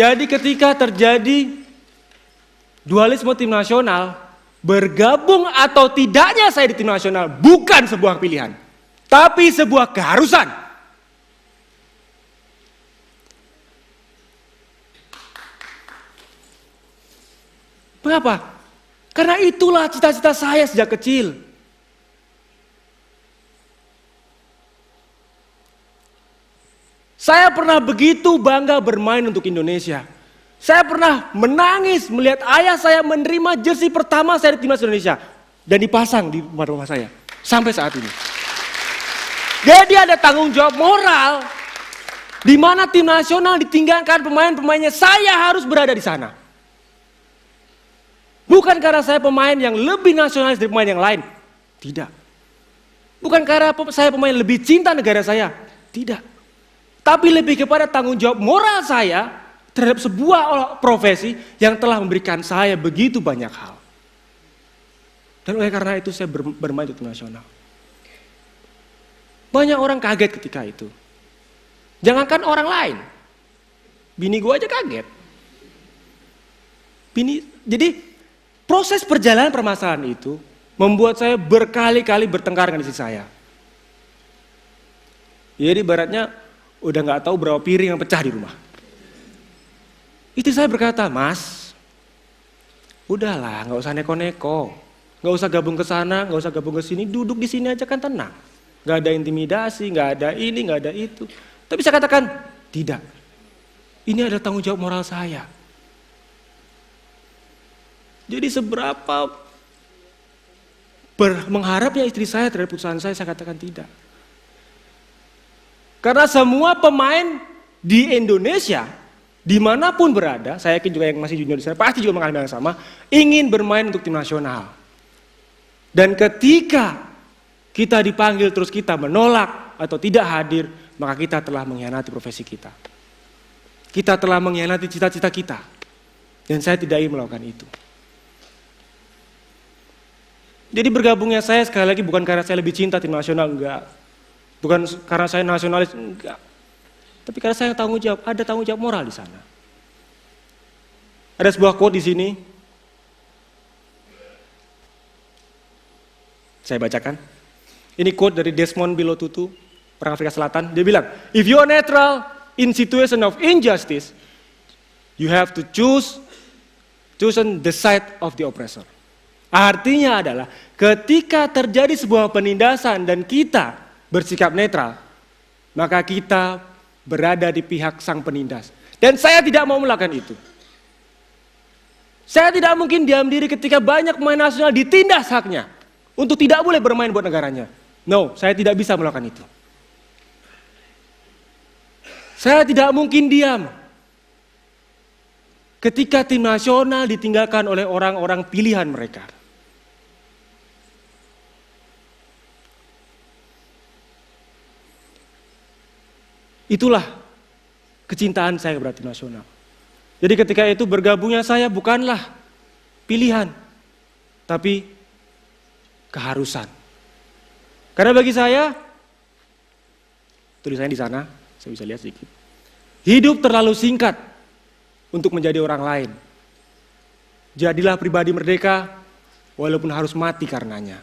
Jadi ketika terjadi dualisme tim nasional, bergabung atau tidaknya saya di tim nasional bukan sebuah pilihan, tapi sebuah keharusan. Mengapa? Karena itulah cita-cita saya sejak kecil. Saya pernah begitu bangga bermain untuk Indonesia. Saya pernah menangis melihat ayah saya menerima jersey pertama saya di timnas Indonesia dan dipasang di rumah saya sampai saat ini. Jadi ada tanggung jawab moral di mana tim nasional ditinggalkan pemain-pemainnya, saya harus berada di sana. Bukan karena saya pemain yang lebih nasionalis dari pemain yang lain. Tidak. Bukan karena saya pemain yang lebih cinta negara saya. Tidak. Tapi lebih kepada tanggung jawab moral saya terhadap sebuah profesi yang telah memberikan saya begitu banyak hal. Dan oleh karena itu saya bermain di tim nasional. Banyak orang kaget ketika itu. Jangankan orang lain. Bini gue aja kaget. Jadi proses perjalanan permasalahan itu membuat saya berkali-kali bertengkar dengan istri saya. Jadi ibaratnya udah gak tahu berapa piring yang pecah di rumah. Istri saya berkata, "Mas, udahlah gak usah neko-neko. Gak usah gabung ke sana, gak usah gabung ke sini, duduk di sini aja kan tenang. Gak ada intimidasi, gak ada ini, gak ada itu." Tapi saya katakan, tidak. Ini adalah tanggung jawab moral saya. Jadi seberapa mengharapnya istri saya terhadap putusan saya katakan tidak. Karena semua pemain di Indonesia, dimanapun berada, saya yakin juga yang masih junior di sana, pasti juga mengalami hal yang sama, ingin bermain untuk tim nasional. Dan ketika kita dipanggil terus kita menolak atau tidak hadir, maka kita telah mengkhianati profesi kita. Kita telah mengkhianati cita-cita kita. Dan saya tidak ingin melakukan itu. Jadi bergabungnya saya sekali lagi bukan karena saya lebih cinta tim nasional, enggak. Bukan karena saya nasionalis, enggak. Tapi karena saya tanggung jawab, ada tanggung jawab moral di sana. Ada sebuah quote di sini. Saya bacakan. Ini quote dari Desmond Tutu, orang Afrika Selatan. Dia bilang, "If you are neutral in situation of injustice, you have to choose the side of the oppressor." Artinya adalah ketika terjadi sebuah penindasan dan kita bersikap netral, maka kita berada di pihak sang penindas. Dan saya tidak mau melakukan itu. Saya tidak mungkin diam diri ketika banyak pemain nasional ditindas haknya untuk tidak boleh bermain buat negaranya. No, saya tidak bisa melakukan itu. Saya tidak mungkin diam ketika tim nasional ditinggalkan oleh orang-orang pilihan mereka. Itulah kecintaan saya kepada tim nasional. Jadi ketika itu bergabungnya saya bukanlah pilihan, tapi keharusan. Karena bagi saya, tulisannya di sana, saya bisa lihat sedikit. Hidup terlalu singkat untuk menjadi orang lain. Jadilah pribadi merdeka walaupun harus mati karenanya.